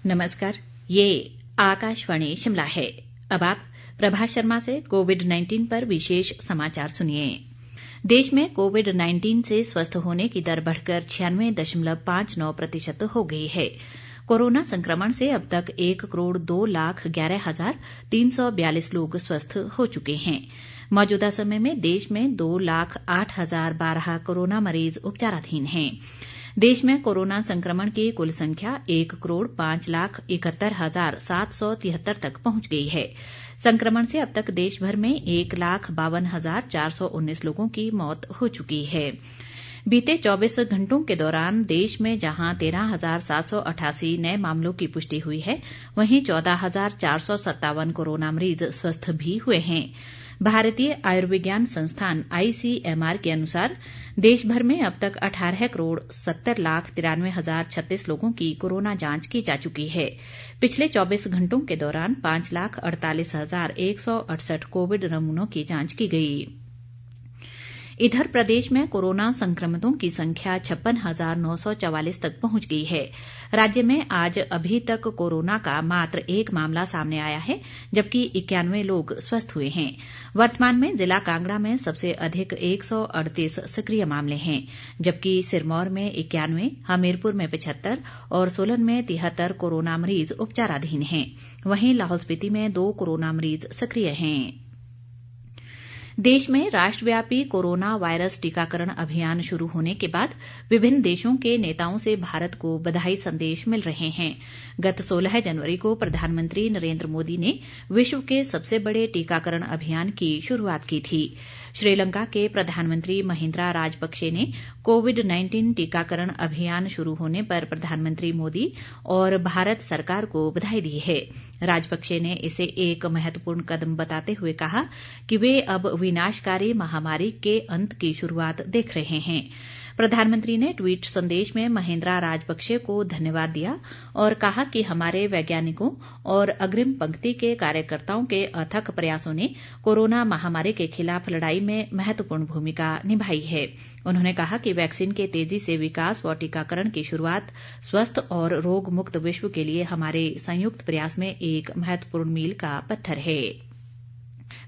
नमस्कार, ये आकाशवाणी शिमला है। अब आप प्रभा शर्मा से कोविड-19 पर विशेष समाचार सुनिए। देश में कोविड-19 से स्वस्थ होने की दर बढ़कर 96.59% हो गई है। कोरोना संक्रमण से अब तक 1,02,11,342 लोग स्वस्थ हो चुके हैं। मौजूदा समय में देश में 2,08,012 कोरोना मरीज उपचाराधीन हैं। देश में कोरोना संक्रमण की कुल संख्या 1,05,71,773 तक पहुंच गई है। संक्रमण से अब तक देश भर में 1,52,419 लोगों की मौत हो चुकी है। बीते 24 घंटों के दौरान देश में जहां 13,788 नए मामलों की पुष्टि हुई है, वहीं 14,457 कोरोना मरीज स्वस्थ भी हुए हैं। भारतीय आयुर्विज्ञान संस्थान ICMR के अनुसार देश भर में अब तक 18,70,93,036 लोगों की कोरोना जांच की जा चुकी है। पिछले 24 घंटों के दौरान 5,48,168 कोविड नमूनों की जांच की गई। इधर प्रदेश में कोरोना संक्रमितों की संख्या 56,944 तक पहुंच गई है। राज्य में आज अभी तक कोरोना का मात्र एक मामला सामने आया है, जबकि 91 लोग स्वस्थ हुए हैं। वर्तमान में जिला कांगड़ा में सबसे अधिक 138 सक्रिय मामले हैं, जबकि सिरमौर में 91, हमीरपुर में 75 और सोलन में 73 कोरोना मरीज उपचाराधीन हैं। वहीं लाहौल स्पीति में 2 कोरोना मरीज सक्रिय हैं। देश में राष्ट्रव्यापी कोरोना वायरस टीकाकरण अभियान शुरू होने के बाद विभिन्न देशों के नेताओं से भारत को बधाई संदेश मिल रहे हैं। गत 16 जनवरी को प्रधानमंत्री नरेंद्र मोदी ने विश्व के सबसे बड़े टीकाकरण अभियान की शुरुआत की थी। श्रीलंका के प्रधानमंत्री महिंद्रा राजपक्षे ने कोविड-19 टीकाकरण अभियान शुरू होने पर प्रधानमंत्री मोदी और भारत सरकार को बधाई दी है। राजपक्षे ने इसे एक महत्वपूर्ण कदम बताते हुए कहा कि वे अब विनाशकारी महामारी के अंत की शुरुआत देख रहे हैं। प्रधानमंत्री ने ट्वीट संदेश में महिंद्रा राजपक्षे को धन्यवाद दिया और कहा कि हमारे वैज्ञानिकों और अग्रिम पंक्ति के कार्यकर्ताओं के अथक प्रयासों ने कोरोना महामारी के खिलाफ लड़ाई में महत्वपूर्ण भूमिका निभाई है। उन्होंने कहा कि वैक्सीन के तेजी से विकास व टीकाकरण की शुरुआत स्वस्थ और रोग मुक्त विश्व के लिए हमारे संयुक्त प्रयास में एक महत्वपूर्ण मील का पत्थर है।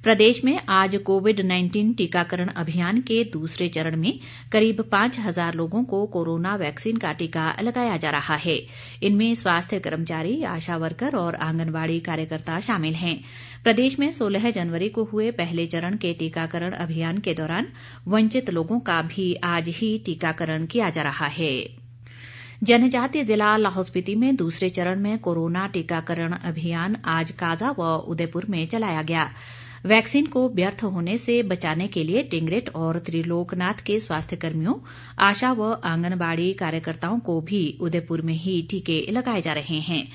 प्रदेश में आज कोविड-19 टीकाकरण अभियान के दूसरे चरण में करीब 5,000 लोगों को कोरोना वैक्सीन का टीका लगाया जा रहा है। इनमें स्वास्थ्य कर्मचारी, आशा वर्कर और आंगनबाड़ी कार्यकर्ता शामिल हैं। प्रदेश में 16 जनवरी को हुए पहले चरण के टीकाकरण अभियान के दौरान वंचित लोगों का भी आज ही टीकाकरण किया जा रहा है। जनजातीय जिला लाहौल स्पीति में दूसरे चरण में कोरोना टीकाकरण अभियान आज काजा व उदयपुर में चलाया गया। वैक्सीन को व्यर्थ होने से बचाने के लिए टिंगरेट और त्रिलोकनाथ के स्वास्थ्य कर्मियों, आशा व आंगनबाड़ी कार्यकर्ताओं को भी उदयपुर में ही टीके लगाए जा रहे हैं।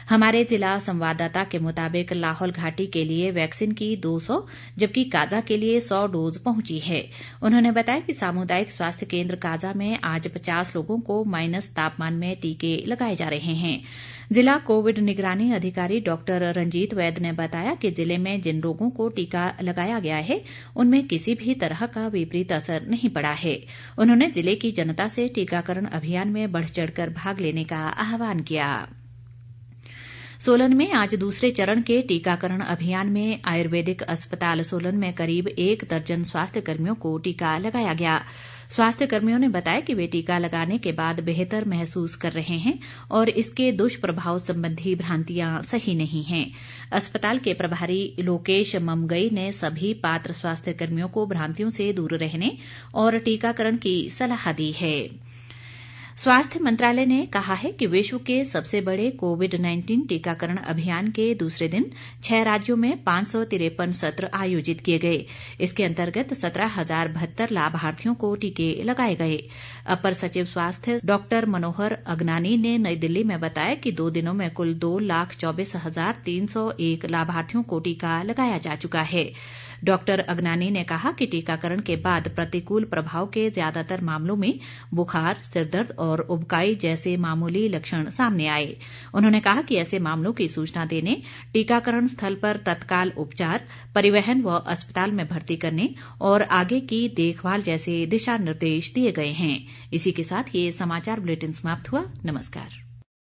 हमारे जिला संवाददाता के मुताबिक लाहौल घाटी के लिए वैक्सीन की 200 जबकि काजा के लिए 100 डोज पहुंची है। उन्होंने बताया कि सामुदायिक स्वास्थ्य केंद्र काजा में आज 50 लोगों को माइनस तापमान में टीके लगाए जा रहे हैं। जिला कोविड निगरानी अधिकारी डॉक्टर रंजीत वैद ने बताया कि जिले में जिन लोगों को टीका लगाया गया है, उनमें किसी भी तरह का विपरीत असर नहीं पड़ा है। उन्होंने जिले की जनता से टीकाकरण अभियान में बढ़ चढ़कर भाग लेने का आह्वान किया। सोलन में आज दूसरे चरण के टीकाकरण अभियान में आयुर्वेदिक अस्पताल सोलन में करीब 1 दर्जन स्वास्थ्य कर्मियों को टीका लगाया गया। स्वास्थ्य कर्मियों ने बताया कि वे टीका लगाने के बाद बेहतर महसूस कर रहे हैं और इसके दुष्प्रभाव संबंधी भ्रांतियां सही नहीं हैं। अस्पताल के प्रभारी लोकेश ममगई ने सभी पात्र स्वास्थ्य कर्मियों को भ्रांतियों से दूर रहने और टीकाकरण की सलाह दी है। स्वास्थ्य मंत्रालय ने कहा है कि विश्व के सबसे बड़े कोविड-19 टीकाकरण अभियान के दूसरे दिन 6 राज्यों में 553 सत्र आयोजित किए गए। इसके अंतर्गत 17,072 लाभार्थियों को टीके लगाए गए। अपर सचिव स्वास्थ्य डॉक्टर मनोहर अगनानी ने नई दिल्ली में बताया कि 2 दिनों में कुल 2,24,301 लाभार्थियों को टीका लगाया जा चुका है। डॉक्टर अगनानी ने कहा कि टीकाकरण के बाद प्रतिकूल प्रभाव के ज्यादातर मामलों में बुखार, सिरदर्द और उबकाई जैसे मामूली लक्षण सामने आए। उन्होंने कहा कि ऐसे मामलों की सूचना देने, टीकाकरण स्थल पर तत्काल उपचार, परिवहन व अस्पताल में भर्ती करने और आगे की देखभाल जैसे दिशा निर्देश दिए गए हैं। इसी के साथ ये समाचार बुलेटिन समाप्त हुआ। नमस्कार।